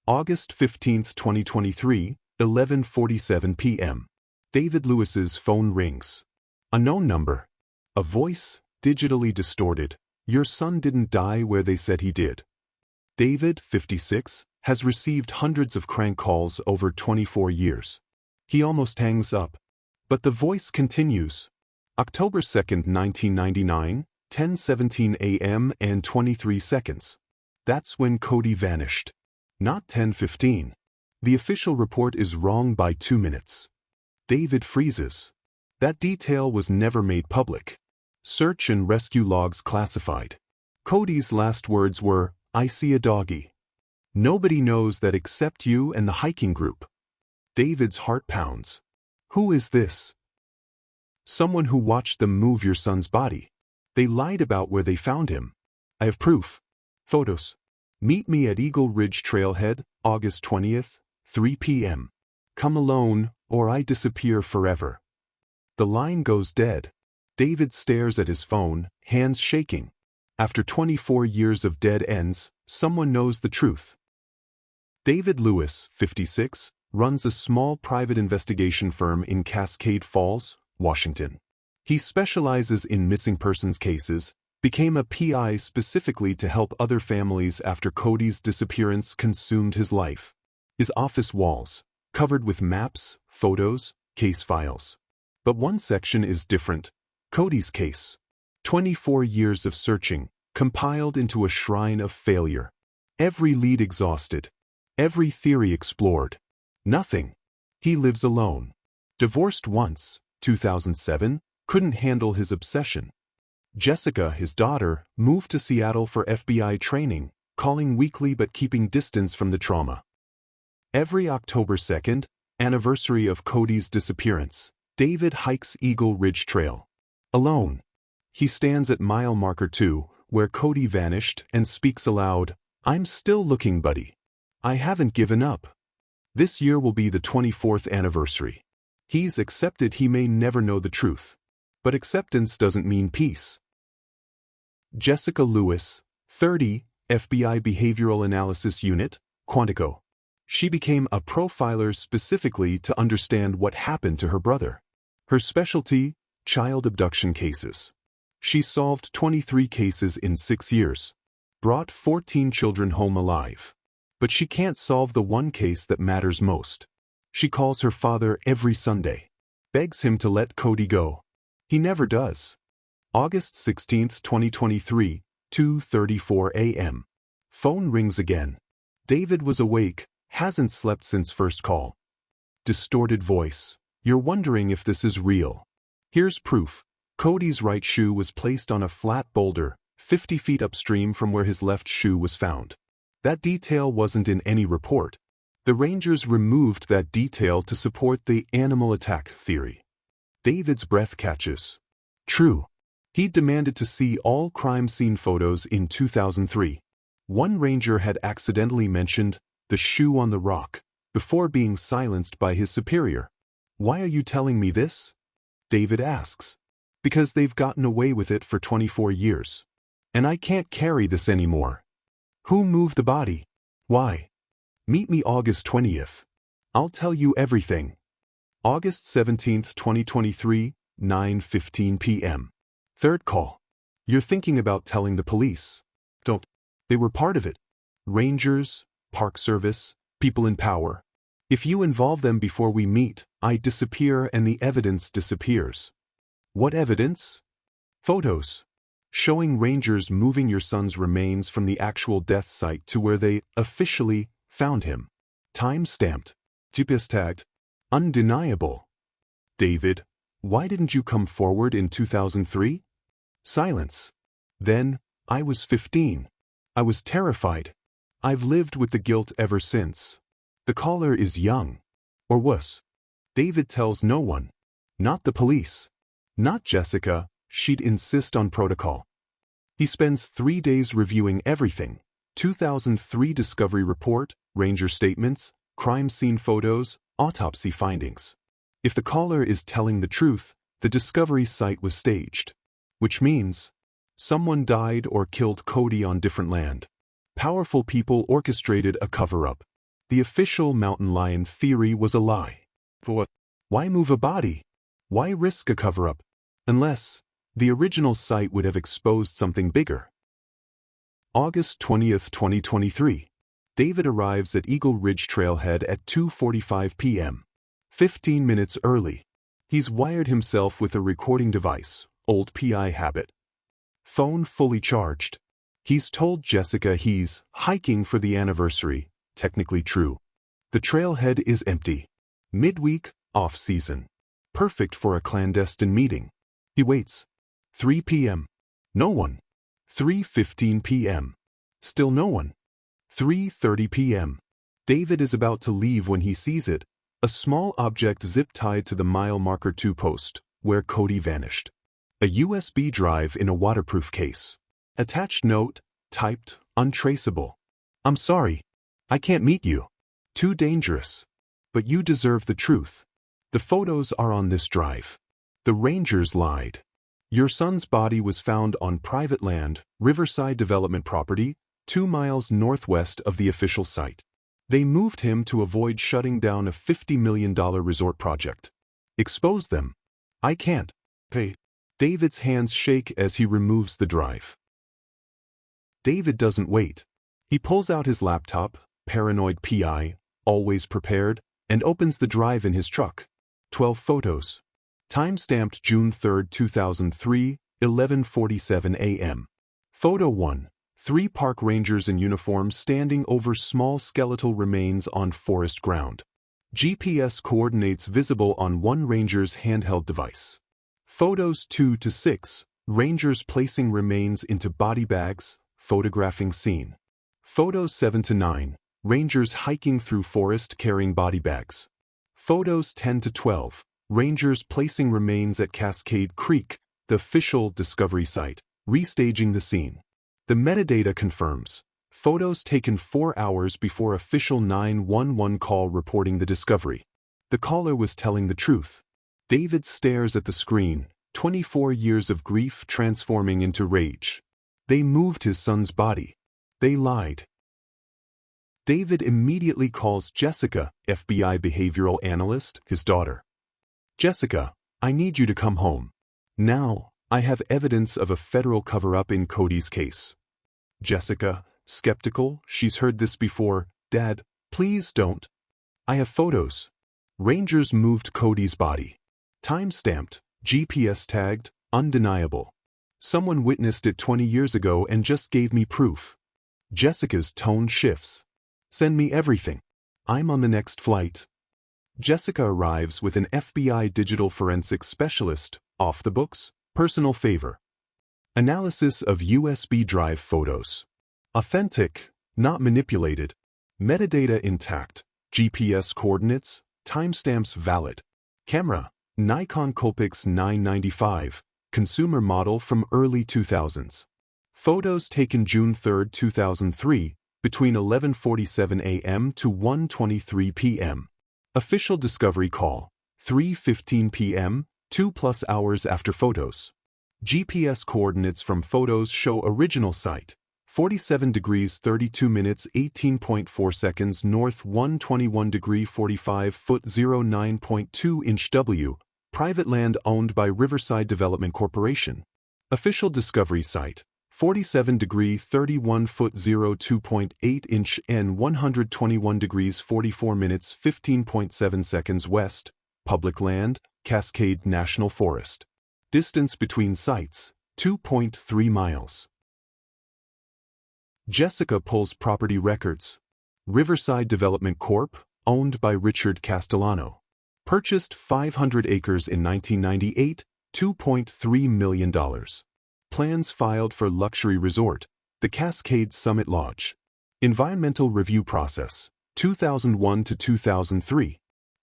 August 15, 2023, 11:47 p.m. David Lewis's phone rings. Unknown number. A voice, digitally distorted. Your son didn't die where they said he did. David, 56, has received hundreds of crank calls over 24 years. He almost hangs up. But the voice continues. October 2, 1999, 10:17 a.m. and 23 seconds. That's when Cody vanished. Not 10:15. The official report is wrong by 2 minutes. David freezes. That detail was never made public. Search and rescue logs classified. Cody's last words were, "I see a doggy." Nobody knows that except you and the hiking group. David's heart pounds. Who is this? Someone who watched them move your son's body. They lied about where they found him. I have proof. Photos. Meet me at Eagle Ridge Trailhead, August 20th, 3 p.m. Come alone, or I disappear forever. The line goes dead. David stares at his phone, hands shaking. After 24 years of dead ends, someone knows the truth. David Lewis, 56, runs a small private investigation firm in Cascade Falls, Washington. He specializes in missing persons cases, became a PI specifically to help other families after Cody's disappearance consumed his life. His office walls, covered with maps, photos, case files. But one section is different. Cody's case. 24 years of searching, compiled into a shrine of failure. Every lead exhausted. Every theory explored. Nothing. He lives alone. Divorced once, 2007, couldn't handle his obsession. Jessica, his daughter, moved to Seattle for FBI training, calling weekly but keeping distance from the trauma. Every October 2nd, anniversary of Cody's disappearance, David hikes Eagle Ridge Trail. Alone. He stands at mile marker 2, where Cody vanished, and speaks aloud, "I'm still looking, buddy. I haven't given up." This year will be the 24th anniversary. He's accepted he may never know the truth. But acceptance doesn't mean peace. Jessica Lewis, 30, FBI Behavioral Analysis Unit, Quantico. She became a profiler specifically to understand what happened to her brother. Her specialty, child abduction cases. She solved 23 cases in 6 years. Brought 14 children home alive. But she can't solve the one case that matters most. She calls her father every Sunday. Begs him to let Cody go. He never does. August 16, 2023, 2:34 a.m. Phone rings again. David was awake, hasn't slept since first call. Distorted voice. You're wondering if this is real. Here's proof. Cody's right shoe was placed on a flat boulder, 50 feet upstream from where his left shoe was found. That detail wasn't in any report. The Rangers removed that detail to support the animal attack theory. David's breath catches. True. He demanded to see all crime scene photos in 2003. One ranger had accidentally mentioned the shoe on the rock before being silenced by his superior. Why are you telling me this? David asks. Because they've gotten away with it for 24 years. And I can't carry this anymore. Who moved the body? Why? Meet me August 20th. I'll tell you everything. August 17, 2023, 9:15 p.m. Third call. You're thinking about telling the police. Don't. They were part of it. Rangers, Park Service, people in power. If you involve them before we meet, I disappear and the evidence disappears. What evidence? Photos. Showing Rangers moving your son's remains from the actual death site to where they officially found him. Time-stamped. GPS tagged. Undeniable. David, why didn't you come forward in 2003? Silence. Then, I was 15. I was terrified. I've lived with the guilt ever since. The caller is young. Or was. David tells no one. Not the police. Not Jessica, she'd insist on protocol. He spends 3 days reviewing everything. 2003 discovery report, ranger statements, crime scene photos, autopsy findings. If the caller is telling the truth, the discovery site was staged. Which means, someone died or killed Cody on different land. Powerful people orchestrated a cover-up. The official mountain lion theory was a lie. For what? Why move a body? Why risk a cover-up? Unless the original site would have exposed something bigger. August 20th, 2023. David arrives at Eagle Ridge Trailhead at 2:45 p.m. 15 minutes early. He's wired himself with a recording device, old PI habit. Phone fully charged. He's told Jessica he's hiking for the anniversary, technically true. The trailhead is empty. Midweek, off-season. Perfect for a clandestine meeting. He waits. 3 p.m. No one. 3:15 p.m. Still no one. 3:30 p.m. David is about to leave when he sees it, a small object zip-tied to the mile marker 2 post, where Cody vanished. A USB drive in a waterproof case. Attached note, typed, untraceable. I'm sorry. I can't meet you. Too dangerous. But you deserve the truth. The photos are on this drive. The Rangers lied. Your son's body was found on private land, Riverside Development property, 2 miles northwest of the official site. They moved him to avoid shutting down a $50 million resort project. Expose them. I can't. Pay. David's hands shake as he removes the drive. David doesn't wait. He pulls out his laptop, paranoid PI, always prepared, and opens the drive in his truck. 12 photos. Time-stamped June 3, 2003, 11:47 a.m. Photo 1. 3 park rangers in uniform standing over small skeletal remains on forest ground. GPS coordinates visible on one ranger's handheld device. Photos 2 to 6. Rangers placing remains into body bags, photographing scene. Photos 7 to 9. Rangers hiking through forest carrying body bags. Photos 10 to 12. Rangers placing remains at Cascade Creek, the official discovery site, restaging the scene. The metadata confirms. Photos taken 4 hours before official 911 call reporting the discovery. The caller was telling the truth. David stares at the screen, 24 years of grief transforming into rage. They moved his son's body. They lied. David immediately calls Jessica, FBI behavioral analyst, his daughter. Jessica, I need you to come home. Now, I have evidence of a federal cover-up in Cody's case. Jessica, skeptical, she's heard this before. Dad, please don't. I have photos. Rangers moved Cody's body. Time-stamped, GPS tagged, undeniable. Someone witnessed it 20 years ago and just gave me proof. Jessica's tone shifts. Send me everything. I'm on the next flight. Jessica arrives with an FBI digital forensics specialist, off the books, personal favor. Analysis of USB drive photos. Authentic, not manipulated. Metadata intact. GPS coordinates, timestamps valid. Camera, Nikon Coolpix 995, consumer model from early 2000s. Photos taken June 3, 2003, between 11:47 a.m. to 1:23 p.m. Official discovery call, 3:15 p.m., 2+ hours after photos. GPS coordinates from photos show original site, 47 degrees 32 minutes 18.4 seconds north 121 degree 45 foot 09.2 inch W, private land owned by Riverside Development Corporation. Official discovery site, 47 degree 31 foot 02.8 inch N 121 degrees 44 minutes 15.7 seconds west, public land, Cascade National Forest. Distance between sites, 2.3 miles. Jessica pulls property records. Riverside Development Corp., owned by Richard Castellano. Purchased 500 acres in 1998, $2.3 million. Plans filed for luxury resort, the Cascade Summit Lodge. Environmental review process, 2001 to 2003.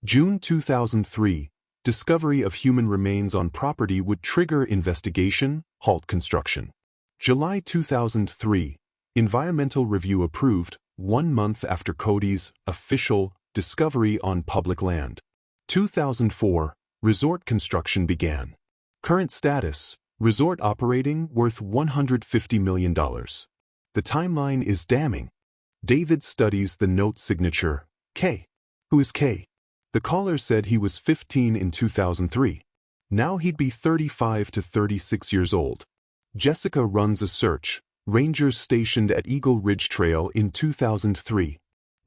June 2003, discovery of human remains on property would trigger investigation, halt construction. July 2003, environmental review approved, 1 month after Cody's official discovery on public land. 2004, resort construction began. Current status, resort operating worth $150 million. The timeline is damning. David studies the note signature, K. Who is K? The caller said he was 15 in 2003. Now he'd be 35 to 36 years old. Jessica runs a search. Rangers stationed at Eagle Ridge Trail in 2003.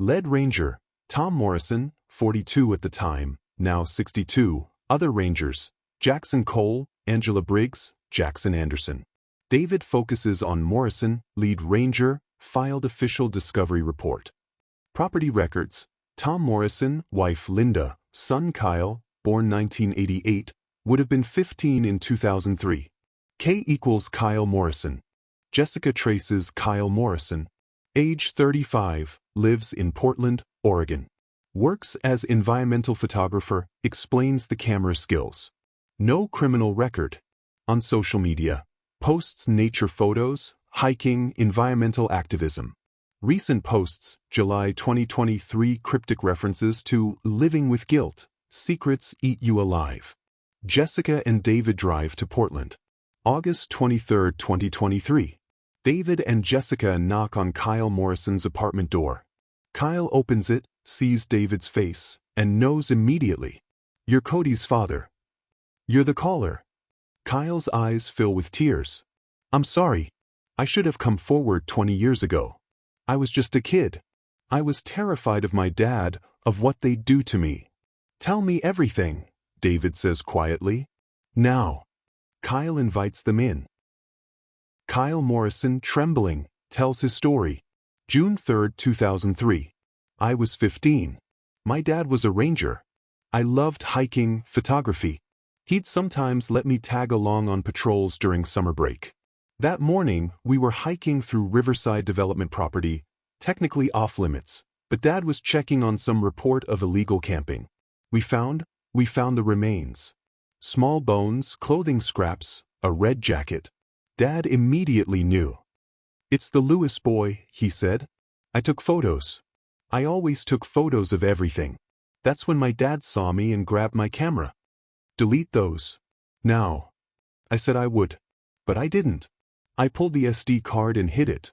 Lead Ranger, Tom Morrison, 42 at the time, now 62. Other Rangers, Jackson Cole, Angela Briggs, Jackson Anderson. David focuses on Morrison, lead ranger, filed official discovery report. Property records, Tom Morrison, wife Linda, son Kyle, born 1988, would have been 15 in 2003. K equals Kyle Morrison. Jessica traces Kyle Morrison. Age 35, lives in Portland, Oregon. Works as environmental photographer, explains the camera skills. No criminal record. On social media, posts nature photos, hiking, environmental activism. Recent posts, July 2023, cryptic references to living with guilt, secrets eat you alive. Jessica and David drive to Portland. August 23, 2023. David and Jessica knock on Kyle Morrison's apartment door. Kyle opens it, sees David's face, and knows immediately. You're Cody's father. You're the caller. Kyle's eyes fill with tears. I'm sorry. I should have come forward 20 years ago. I was just a kid. I was terrified of my dad, of what they'd do to me. Tell me everything, David says quietly. Now. Kyle invites them in. Kyle Morrison, trembling, tells his story. June 3, 2003. I was 15. My dad was a ranger. I loved hiking, photography. He'd sometimes let me tag along on patrols during summer break. That morning, we were hiking through Riverside Development property, technically off-limits, but Dad was checking on some report of illegal camping. We found the remains. Small bones, clothing scraps, a red jacket. Dad immediately knew. It's the Lewis boy, he said. I took photos. I always took photos of everything. That's when my dad saw me and grabbed my camera. Delete those. Now. I said I would. But I didn't. I pulled the SD card and hid it.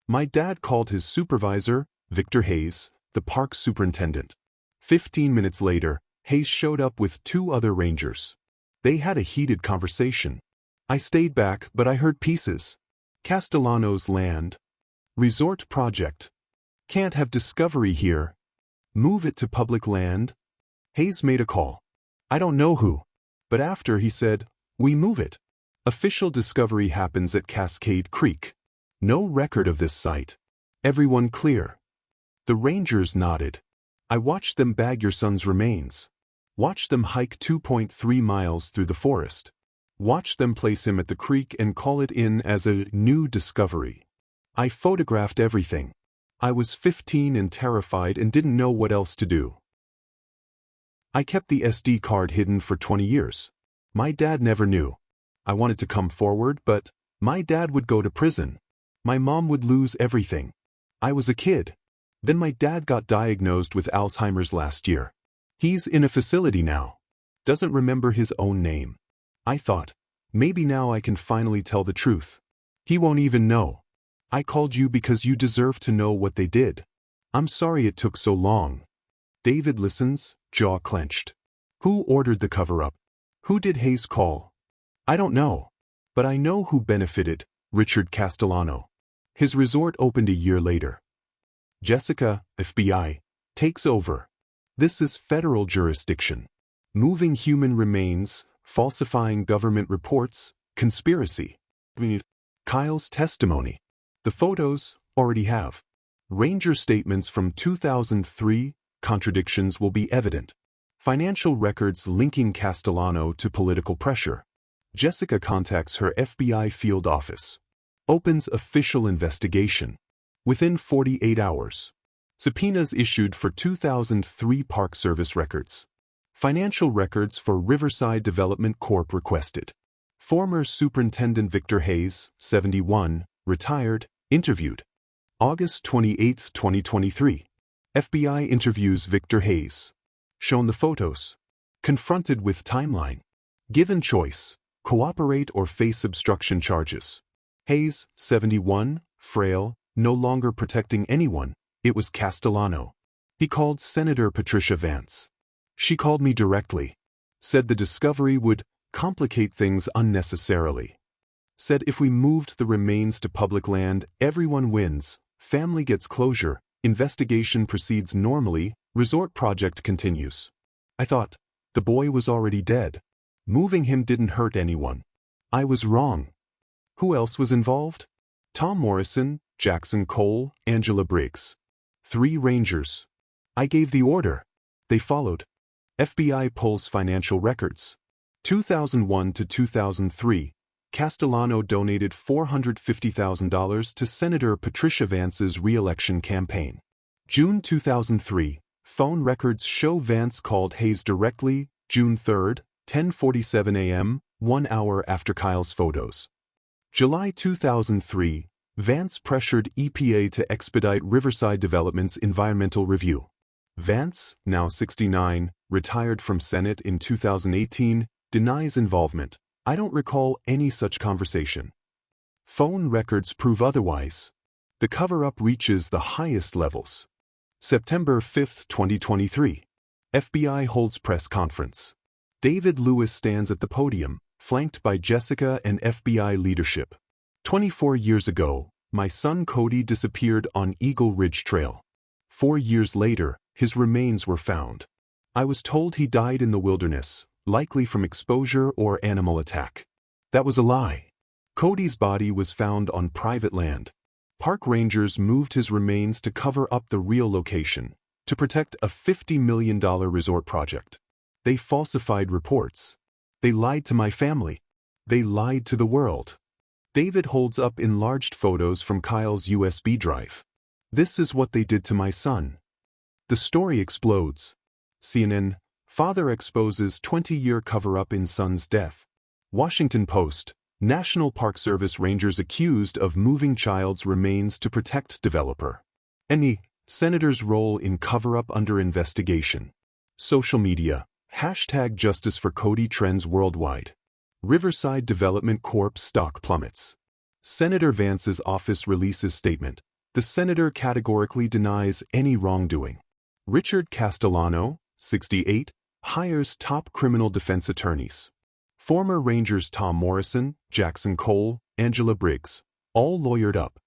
My dad called his supervisor, Victor Hayes, the park superintendent. 15 minutes later, Hayes showed up with 2 other rangers. They had a heated conversation. I stayed back, but I heard pieces. Castellano's land. Resort project. Can't have discovery here. Move it to public land. Hayes made a call. I don't know who. But after he said, we move it. Official discovery happens at Cascade Creek. No record of this site. Everyone clear. The rangers nodded. I watched them bag your son's remains. Watched them hike 2.3 miles through the forest. Watched them place him at the creek and call it in as a new discovery. I photographed everything. I was 15 and terrified and didn't know what else to do. I kept the SD card hidden for 20 years. My dad never knew. I wanted to come forward, but my dad would go to prison. My mom would lose everything. I was a kid. Then my dad got diagnosed with Alzheimer's last year. He's in a facility now. Doesn't remember his own name. I thought, maybe now I can finally tell the truth. He won't even know. I called you because you deserve to know what they did. I'm sorry it took so long. David listens, jaw clenched. Who ordered the cover-up? Who did Hayes call? I don't know. But I know who benefited, Richard Castellano. His resort opened a year later. Jessica, FBI, takes over. This is federal jurisdiction. Moving human remains, falsifying government reports, conspiracy. Kyle's testimony. The photos already have. Ranger statements from 2003, contradictions will be evident. Financial records linking Castellano to political pressure. Jessica contacts her FBI field office. Opens official investigation. Within 48 hours. Subpoenas issued for 2003 Park Service records. Financial records for Riverside Development Corp. requested. Former Superintendent Victor Hayes, 71, retired, interviewed. August 28, 2023. FBI interviews Victor Hayes. Shown the photos. Confronted with timeline. Given choice, cooperate or face obstruction charges. Hayes, 71, frail, no longer protecting anyone. It was Castellano. He called Senator Patricia Vance. She called me directly. Said the discovery would complicate things unnecessarily. Said if we moved the remains to public land, everyone wins, family gets closure, investigation proceeds normally, resort project continues. I thought, the boy was already dead. Moving him didn't hurt anyone. I was wrong. Who else was involved? Tom Morrison, Jackson Cole, Angela Briggs. 3 Rangers. I gave the order. They followed. FBI pulls financial records. 2001 to 2003, Castellano donated $450,000 to Senator Patricia Vance's re-election campaign. June 2003, phone records show Vance called Hayes directly, June 3, 10:47 a.m., 1 hour after Kyle's photos. July 2003, Vance pressured EPA to expedite Riverside Development's environmental review. Vance, now 69, retired from Senate in 2018, denies involvement. I don't recall any such conversation. Phone records prove otherwise. The cover-up reaches the highest levels. September 5, 2023. FBI holds press conference. David Lewis stands at the podium, flanked by Jessica and FBI leadership. 24 years ago, my son Cody disappeared on Eagle Ridge Trail. 4 years later, his remains were found. I was told he died in the wilderness, likely from exposure or animal attack. That was a lie. Cody's body was found on private land. Park rangers moved his remains to cover up the real location, to protect a $50 million resort project. They falsified reports. They lied to my family. They lied to the world. David holds up enlarged photos from Kyle's USB drive. This is what they did to my son. The story explodes. CNN, father exposes 20-year cover-up in son's death. Washington Post, National Park Service rangers accused of moving child's remains to protect developer. Senator's role in cover-up under investigation. Social media, #Justice for Cody trends worldwide. Riverside Development Corp. stock plummets. Senator Vance's office releases statement. The senator categorically denies any wrongdoing. Richard Castellano, 68, hires top criminal defense attorneys. Former Rangers Tom Morrison, Jackson Cole, Angela Briggs, all lawyered up.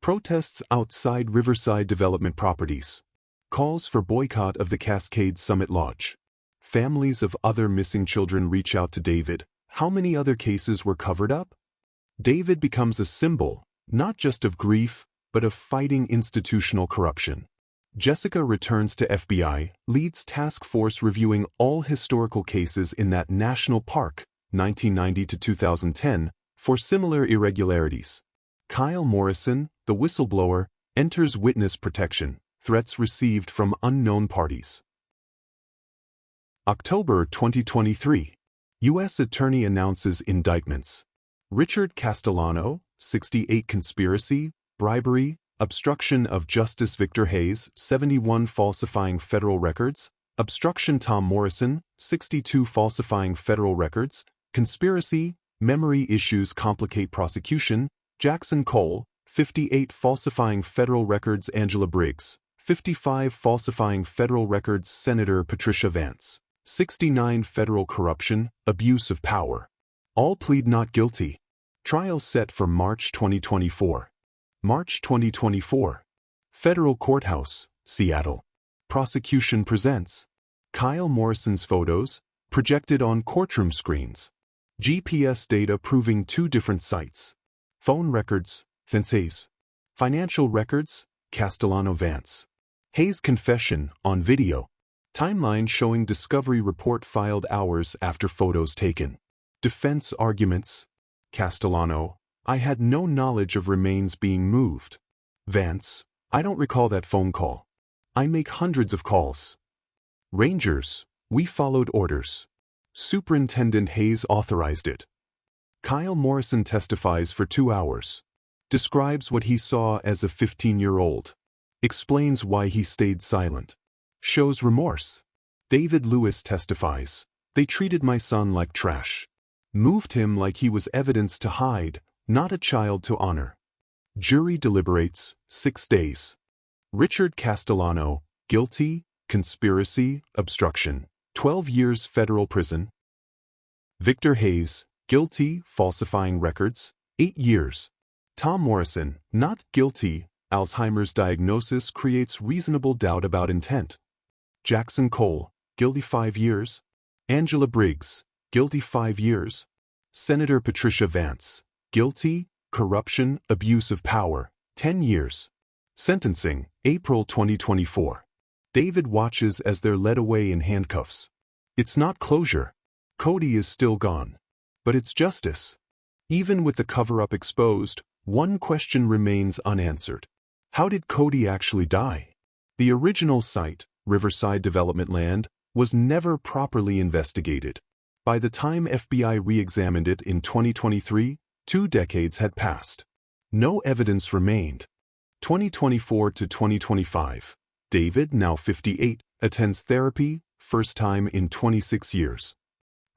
Protests outside Riverside Development properties. Calls for boycott of the Cascade Summit Lodge. Families of other missing children reach out to David. How many other cases were covered up? David becomes a symbol, not just of grief, but of fighting institutional corruption. Jessica returns to FBI, leads task force reviewing all historical cases in that national park, 1990 to 2010, for similar irregularities. Kyle Morrison, the whistleblower, enters witness protection, threats received from unknown parties. October 2023. U.S. Attorney announces indictments. Richard Castellano, 68 conspiracy, bribery, obstruction of justice. Victor Hayes, 71 falsifying federal records, obstruction. Tom Morrison, 62 falsifying federal records, conspiracy, memory issues complicate prosecution. Jackson Cole, 58 falsifying federal records. Angela Briggs, 55 falsifying federal records. Senator Patricia Vance, 69 federal corruption, abuse of power. All plead not guilty. Trial set for March 2024. March 2024. Federal Courthouse, Seattle. Prosecution presents Kyle Morrison's photos, projected on courtroom screens. GPS data proving 2 different sites. Phone records, Hayes. Financial records, Castellano Vance. Hayes confession, on video. Timeline showing discovery report filed hours after photos taken. Defense arguments. Castellano, I had no knowledge of remains being moved. Vance, I don't recall that phone call. I make hundreds of calls. Rangers, we followed orders. Superintendent Hayes authorized it. Kyle Morrison testifies for 2 hours. Describes what he saw as a 15-year-old. Explains why he stayed silent. Shows remorse. David Lewis testifies. They treated my son like trash. Moved him like he was evidence to hide, not a child to honor. Jury deliberates, 6 days. Richard Castellano, guilty, conspiracy, obstruction, 12 years federal prison. Victor Hayes, guilty, falsifying records, 8 years. Tom Morrison, not guilty, Alzheimer's diagnosis creates reasonable doubt about intent. Jackson Cole, guilty 5 years. Angela Briggs, guilty 5 years. Senator Patricia Vance, guilty, corruption, abuse of power, 10 years. Sentencing, April 2024. David watches as they're led away in handcuffs. It's not closure. Cody is still gone. But it's justice. Even with the cover-up exposed, one question remains unanswered. How did Cody actually die? The original site, Riverside Development Land, was never properly investigated. By the time FBI re-examined it in 2023, 2 decades had passed. No evidence remained. 2024 to 2025. David, now 58, attends therapy, first time in 26 years.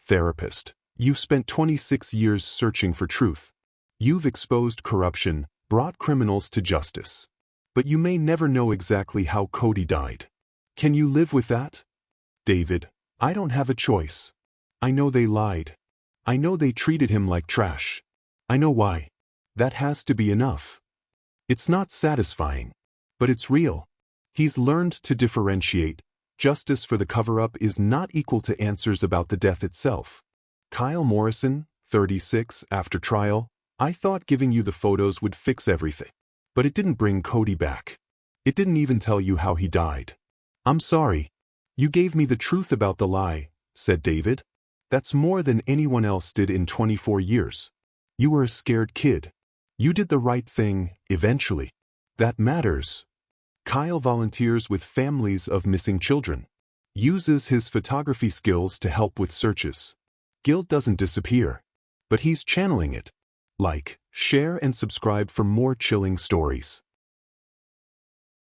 Therapist. You've spent 26 years searching for truth. You've exposed corruption, brought criminals to justice. But you may never know exactly how Cody died. Can you live with that? David, I don't have a choice. I know they lied. I know they treated him like trash. I know why. That has to be enough. It's not satisfying, but it's real. He's learned to differentiate. Justice for the cover-up is not equal to answers about the death itself. Kyle Morrison, 36, after trial, I thought giving you the photos would fix everything. But it didn't bring Cody back. It didn't even tell you how he died. I'm sorry. You gave me the truth about the lie, said David. That's more than anyone else did in 24 years. You were a scared kid. You did the right thing, eventually. That matters. Kyle volunteers with families of missing children. Uses his photography skills to help with searches. Guilt doesn't disappear. But he's channeling it. Like, share and subscribe for more chilling stories.